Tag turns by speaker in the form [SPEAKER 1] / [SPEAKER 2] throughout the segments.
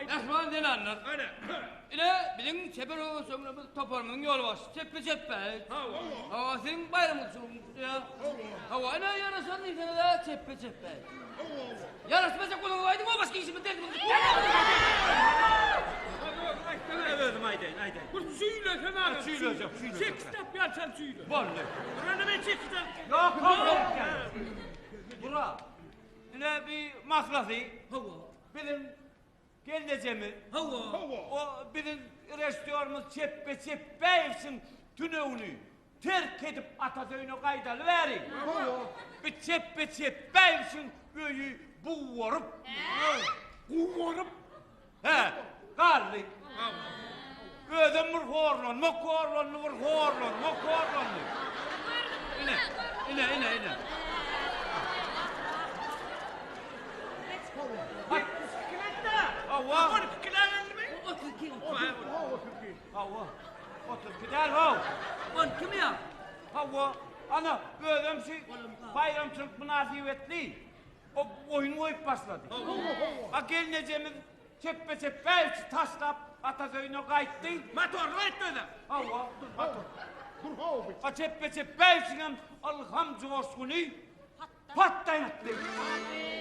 [SPEAKER 1] Esman den anlar. İle bilin çeper o sonra toparmın yol var. Çeppe çeppe. Hava senin bayramın ya. Hava ana yarasan değil sana çeppe çeppe. Yarasmasa kolun vaydı mı başka işimi derdim.
[SPEAKER 2] Haydi. Bu söyle sana.
[SPEAKER 3] Söyleyeceğim.
[SPEAKER 2] Çek kitap ya sen söyle.
[SPEAKER 3] Vallahi.
[SPEAKER 2] Buranı ben çek kitap.
[SPEAKER 3] Yok. Bura. Yine bir mahlası.
[SPEAKER 2] Hava.
[SPEAKER 3] Bizim geleceğimi.
[SPEAKER 2] Hava.
[SPEAKER 3] O bizim restoranımız çeppe çeppeysin tünevünü. Terk edip Atatürk'üne kaydalı verin. Bir çeppe çeppeysin böyle buvarıp. Buvarıp. He. Karlı. Gözüm bir horlan, mokorlan, bir horlan, mokorlan. İne. Bak, hava. Hava. Otur gider hava.
[SPEAKER 1] On kim ya?
[SPEAKER 3] Hava. Ana, gözüm şey, bayramçılık münasebetli. O oyun oyup başladı. Ha gelineceğimiz çeppe çeppe taşlap Atatürk'üne kayıttı.
[SPEAKER 2] Motorla etmedi.
[SPEAKER 3] Hava, motor. Ha çeppe çeppe alham coşkunu patlayattı.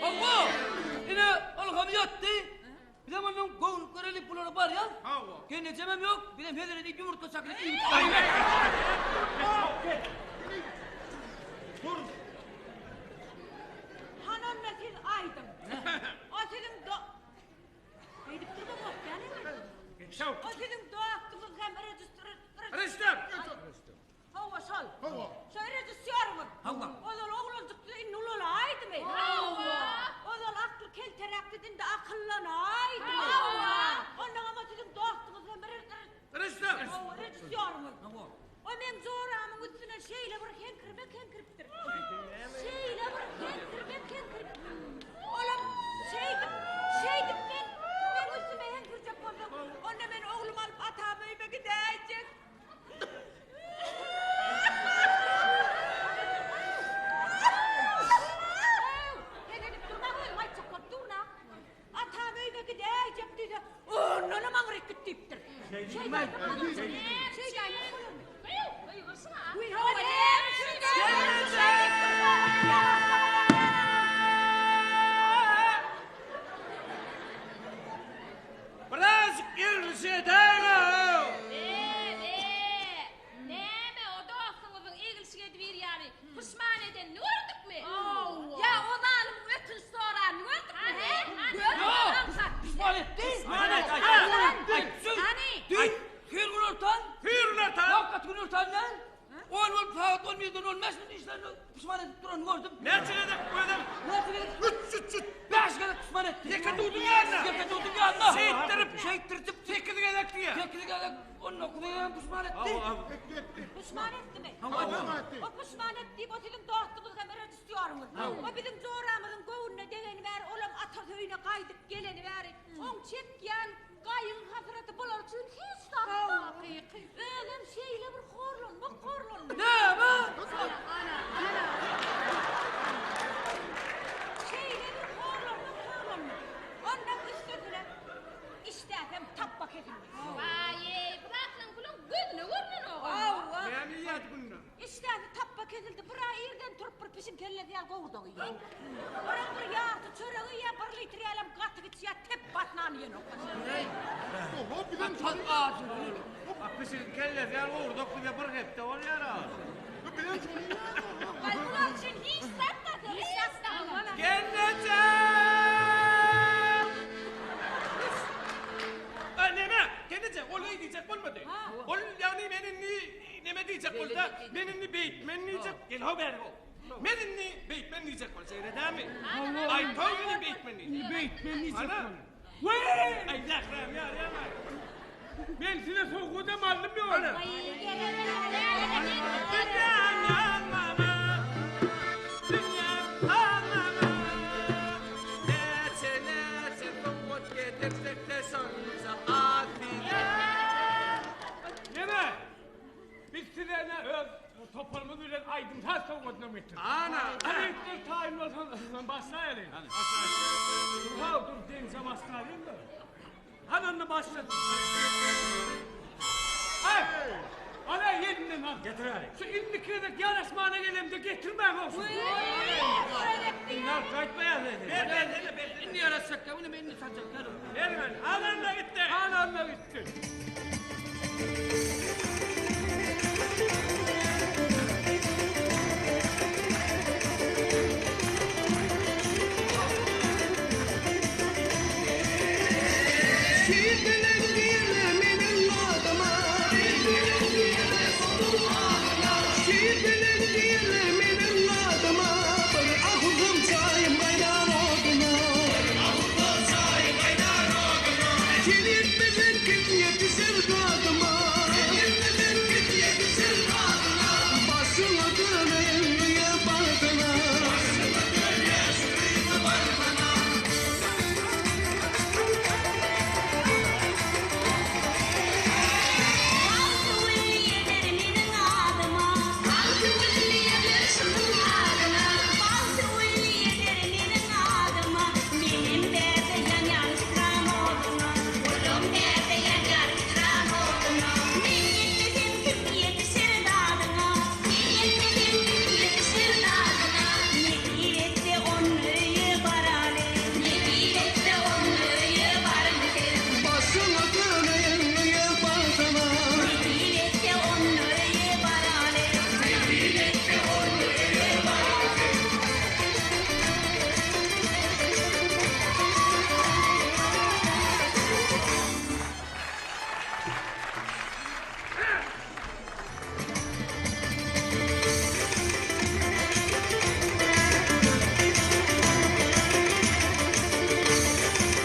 [SPEAKER 1] Allah! Yine algam yattı. Bir de benim kovun köreli pulları var ya.
[SPEAKER 2] Hava.
[SPEAKER 1] Kendi cemem yok. Bir de federe deyip yumurta saklı değil.
[SPEAKER 4] Hanan nesil aydım. O senin Deyip durma bak yani. O senin hakkımız hem
[SPEAKER 2] Rejistör.
[SPEAKER 4] Hava sol. Şey rejistör mü? O zaman oğlancıklı innulul aydı mı? O zaman aklı kel teraktidinde akıllanaydı mı? Ondan ama sizin dostunuz hem
[SPEAKER 2] Rejistör.
[SPEAKER 4] rejistör mü? O men zoramın üstüne şeyle bir henkiriptir. Şeyle bir henkirip. Oğlum şeydim ben üstüme henkircek oldum. Onda ben oğlum alıp atağımı evime gidecek. Ne dedim durma oğlum ay çok durma. Atağımı evime gidecek dedi. Ondan mağrik gittiktir. Şeyden
[SPEAKER 3] Biraz irşeden o.
[SPEAKER 5] Neme o dostunuzun ilgisi bir yani pişman eden ne gördük mü? Ya o zalim ötün sonra ne gördük mü?
[SPEAKER 1] Pişman etti. Hürgürürten. Hakikat hürgürürten lan. Oğlum saat 11'den olmaz mı işlerini pişman edip duran gördüm.
[SPEAKER 3] Ne çiledik bu adam?
[SPEAKER 1] Nasıl? Beş kere pişman etti.
[SPEAKER 3] Yekadudun yanına.
[SPEAKER 1] Yekadudun yanına.
[SPEAKER 3] Şeyittirip tekini gelek diye.
[SPEAKER 1] Tekini gelek onun okuduğundan pişman etti.
[SPEAKER 4] Pişman etti mi?
[SPEAKER 1] Etti.
[SPEAKER 4] O pişman ettiği o sizin dostunuz hem rejistörümüz. O bizim zoramızın kovununa deveni ver, oğlum Atatürk'üne kaydık geleni ver. On çek gel, kayın hasreti bular için hiç tatlı. Öylem şeyle bir horlanma.
[SPEAKER 1] Ne mi?
[SPEAKER 4] Şeyle bir horlanma. Ondan üstüne iştahım tabbak edilmiş.
[SPEAKER 5] Vay bırakın kulun gözünü vurun o.
[SPEAKER 2] Ben iyi yat bunu.
[SPEAKER 4] İştahı tabbak edildi. Buraya yerden turup bir pişim kelle diye kovurdu. Oran bir yağdı çöreği ya bir litre alem katı git ya tep batnan yen o.
[SPEAKER 1] Tat ağacın bunu.
[SPEAKER 3] Apışın kelle diye vurduk bir de bırk etti ol yara.
[SPEAKER 5] Bunun için hiç satmadı. Hiç satmadı.
[SPEAKER 3] Geleceğim.
[SPEAKER 2] Geleceğim. Olayı diyecek olmadı. Ol yani neme diyecek olsa benimle beyitmen diyecek. Gel haber o. Benimle beyitmen diyecek ol. Seyreder mi? Ay toyunu beyitmen diyecek.
[SPEAKER 6] Beyitmen diyecek
[SPEAKER 2] Ana.
[SPEAKER 6] bana. Vay!
[SPEAKER 2] Ay yakram ya.
[SPEAKER 6] Ben size soğukudam aldım ya onu.
[SPEAKER 3] Dünyam yanmama. Dünyam anmama. Neçe kovut getirdik de sonumuza afile.
[SPEAKER 6] Yeme! Biz size ne öz toparımı bilen aydın ta soğukudam ettim.
[SPEAKER 3] Ana.
[SPEAKER 6] Hani ettir tayin olsan başlayalım. Dur başlayayım mı? Hemen başladım. Ay! Ana yeniden al. Getir hadi. Şu indikledek yarışmana gelem de getirmem olsun.
[SPEAKER 3] Bunlar kaçmaya dedi.
[SPEAKER 2] Ver.
[SPEAKER 1] İnni yarasacak ya, bunu beni satacak.
[SPEAKER 2] Ver ben. Alanla gitti.
[SPEAKER 6] Anamla gitti.